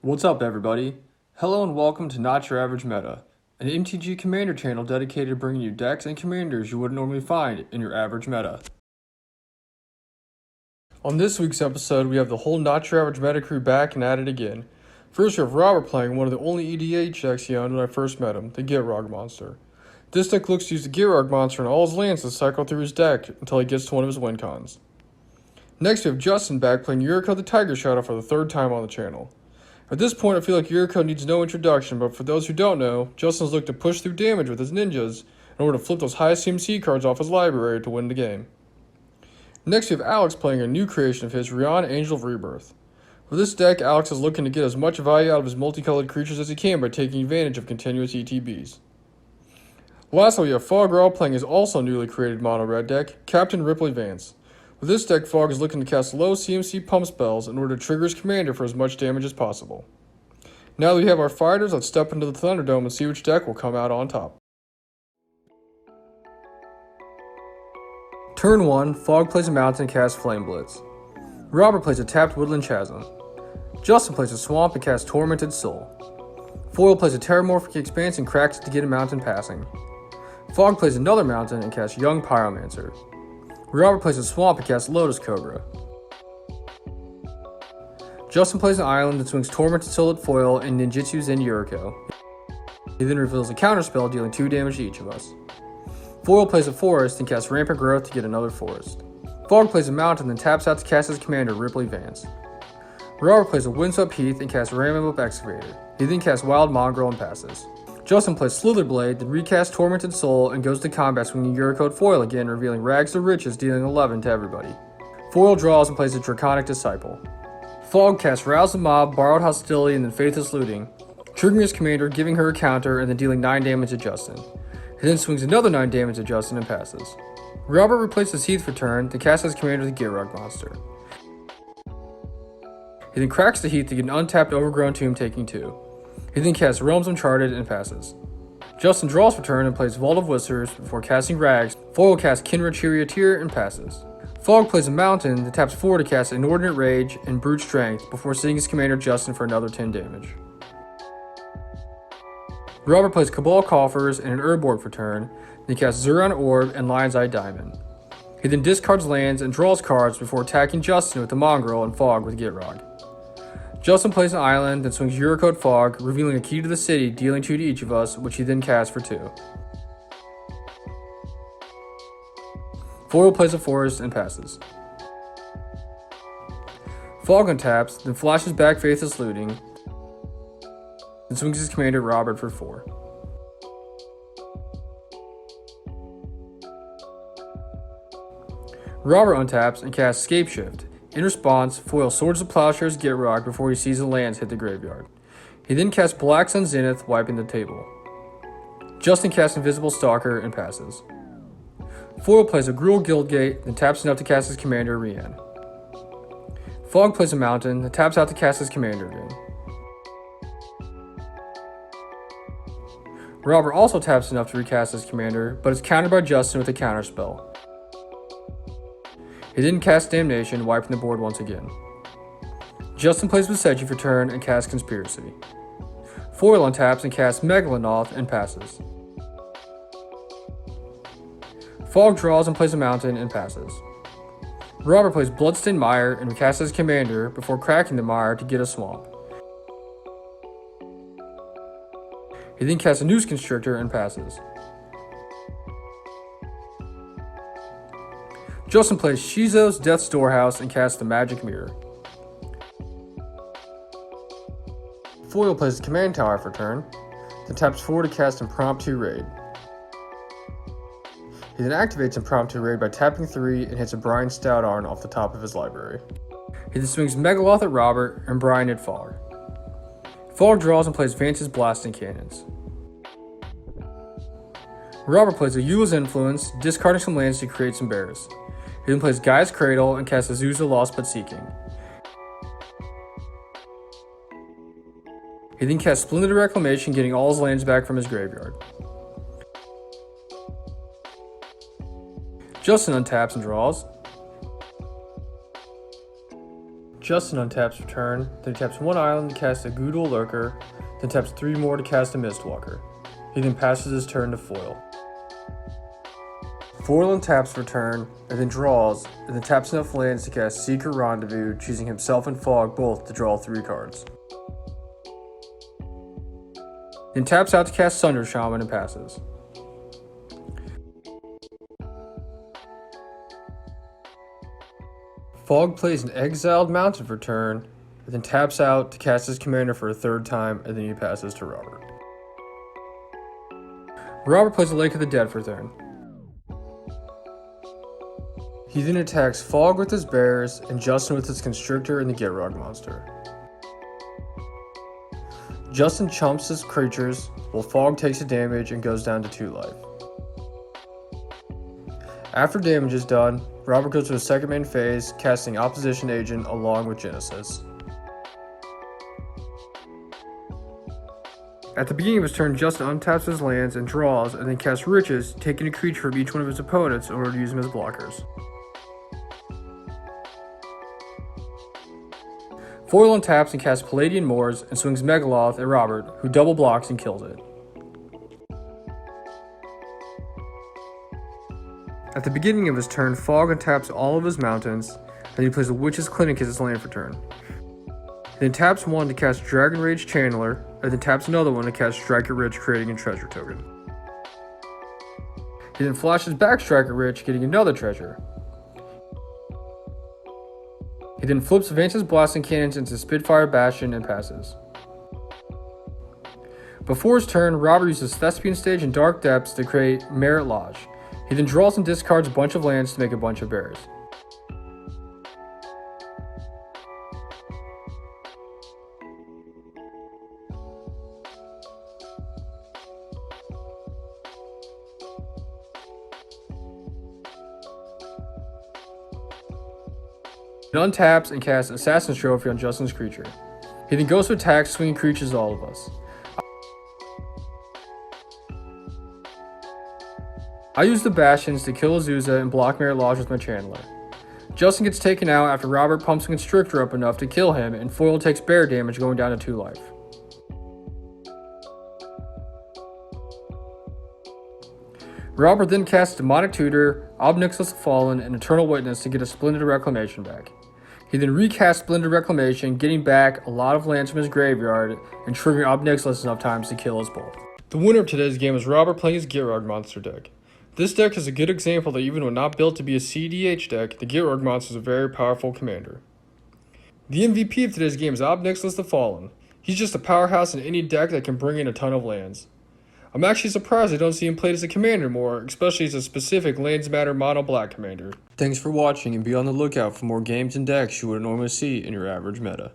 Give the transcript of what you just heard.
What's up, everybody? Hello and welcome to Not Your Average Meta, an MTG Commander channel dedicated to bringing you decks and commanders you wouldn't normally find in your average meta. On this week's episode, we have the whole Not Your Average Meta crew back and at it again. First, we have Robert playing one of the only EDH decks he owned when I first met him, the Gitrog Monster. This deck looks to use the Gitrog Monster and all his lands to cycle through his deck until he gets to one of his win cons. Next, we have Justin back playing Yuriko the Tiger Shadow for the third time on the channel. At this point, I feel like Yuriko needs no introduction, but for those who don't know, Justin's looked to push through damage with his ninjas in order to flip those high CMC cards off his library to win the game. Next, we have Alex playing a new creation of his, Rienne, Angel of Rebirth. For this deck, Alex is looking to get as much value out of his multicolored creatures as he can by taking advantage of continuous ETBs. Lastly, we have Fog playing his also newly created mono-red deck, Captain Ripley Vance. With this deck, Fog is looking to cast low CMC pump spells in order to trigger his commander for as much damage as possible. Now that we have our fighters, let's step into the Thunderdome and see which deck will come out on top. Turn 1, Fog plays a mountain and casts Flame Blitz. Robert plays a tapped Woodland Chasm. Justin plays a Swamp and casts Tormented Soul. Foil plays a Terramorphic Expanse and cracks it to get a mountain passing. Fog plays another mountain and casts Young Pyromancer. Robert plays a Swamp and casts Lotus Cobra. Justin plays an island that swings Tormented Soul at foil and ninjutsus in Yuriko. He then reveals a counterspell dealing 2 damage to each of us. Foil plays a forest and casts Rampant Growth to get another forest. Fog plays a mountain then taps out to cast his commander Ripley Vance. Robert plays a Windswept Heath and casts Rammup Excavator. He then casts Wild Mongrel and passes. Justin plays Slitherblade, then recasts Tormented Soul and goes to combat swinging Yuriko at foil again, revealing Rags to Riches, dealing 11 to everybody. Foil draws and plays a Draconic Disciple. Fog casts Rouse the Mob, Borrowed Hostility, and then Faithless Looting, triggering his commander, giving her a counter, and then dealing 9 damage to Justin. He then swings another 9 damage to Justin and passes. Robert replaces Heath for turn to cast his commander the Gitrog Monster. He then cracks the Heath to get an untapped Overgrown Tomb, taking 2. He then casts Realms Uncharted and passes. Justin draws for turn and plays Vault of Whispers before casting Rags. Foil casts Kindred Charioteer and passes. Fog plays a mountain that taps 4 to cast Inordinate Rage and Brute Strength before sending his commander Justin for another 10 damage. Robert plays Cabal Coffers and an Urborg for turn, then he casts Zuron Orb and Lion's Eye Diamond. He then discards lands and draws cards before attacking Justin with the Mongrel and Fog with Gitrog. Justin plays an island, then swings Yuriko at Fog, revealing a key to the city, dealing 2 to each of us, which he then casts for 2. Foil plays a forest and passes. Fog untaps, then flashes back Faithless Looting, then swings his commander Robert for 4. Robert untaps and casts Scapeshift. In response, Foil swords the Plowshare's Gitrog before he sees the lands hit the graveyard. He then casts Black Sun Zenith, wiping the table. Justin casts Invisible Stalker and passes. Foil plays a Gruul Guildgate, then taps enough to cast his commander Rienne. Fog plays a mountain, then taps out to cast his commander again. Robert also taps enough to recast his commander, but is countered by Justin with a counterspell. He then casts Damnation, wiping the board once again. Justin plays Viseji for turn and casts Conspiracy. Foil untaps and casts Megalanoth and passes. Fog draws and plays a mountain and passes. Robert plays Bloodstained Mire and recasts his commander before cracking the mire to get a swamp. He then casts a Noose Constrictor and passes. Justin plays Shizo's Death Storehouse and casts the Magic Mirror. Foil plays the Command Tower for turn, then taps 4 to cast Impromptu Raid. He then activates Impromptu Raid by tapping 3 and hits a Brian Stoutarn off the top of his library. He then swings Megaloth at Robert and Brian at Fog. Fog draws and plays Vance's Blasting Cannons. Robert plays a Eula's Influence, discarding some lands to create some bears. He then plays Gaia's Cradle and casts Azusa Lost But Seeking. He then casts Splendid Reclamation, getting all his lands back from his graveyard. Justin untaps and draws. Justin untaps for turn, then he taps 1 island to cast a Goodle Lurker, then taps 3 more to cast a Mistwalker. He then passes his turn to foil. Foil untaps for turn, and then draws, and then taps enough lands to cast Secret Rendezvous, choosing himself and Fog both to draw 3 cards. Then taps out to cast Sunder Shaman and passes. Fog plays an Exiled Mountain for turn, and then taps out to cast his commander for a 3rd time, and then he passes to Robert. Robert plays a Lake of the Dead for turn. He then attacks Fog with his bears, and Justin with his Constrictor and the Gitrog Monster. Justin chumps his creatures, while Fog takes the damage and goes down to 2 life. After damage is done, Robert goes to his second main phase, casting Opposition Agent along with Genesis. At the beginning of his turn, Justin untaps his lands and draws, and then casts Riches, taking a creature from each one of his opponents in order to use them as blockers. Foil untaps and casts Palladian Moors and swings Megaloth at Robert, who double blocks and kills it. At the beginning of his turn, Fog untaps all of his mountains, and he plays a Witch's Clinic as his land for turn. He then taps 1 to cast Dragon Rage Channeler, and then taps another 1 to cast Striker Rich, creating a treasure token. He then flashes back Striker Rich, getting another treasure. He then flips Vance's Blasting Cannons into Spitfire Bastion and passes. Before his turn, Robert uses Thespian Stage and Dark Depths to create Merit Lodge. He then draws and discards a bunch of lands to make a bunch of bears. He untaps and casts Assassin's Trophy on Justin's creature. He then goes to attack, swinging creatures at all of us. I use the Bastions to kill Azusa and block Merit Lodge with my Channeler. Justin gets taken out after Robert pumps a Constrictor up enough to kill him, and Foil takes bear damage, going down to 2 life. Robert then casts Demonic Tutor, Obnixilis the Fallen, and Eternal Witness to get a Splendid Reclamation back. He then recasts Splendid Reclamation, getting back a lot of lands from his graveyard and triggering Obnixilis enough times to kill us both. The winner of today's game is Robert playing his Gitrog Monster deck. This deck is a good example that even when not built to be a CEDH deck, the Gitrog Monster is a very powerful commander. The MVP of today's game is Obnixilis the Fallen. He's just a powerhouse in any deck that can bring in a ton of lands. I'm actually surprised I don't see him played as a commander more, especially as a specific Lands Matter mono black commander. Thanks for watching, and be on the lookout for more games and decks you wouldn't normally see in your average meta.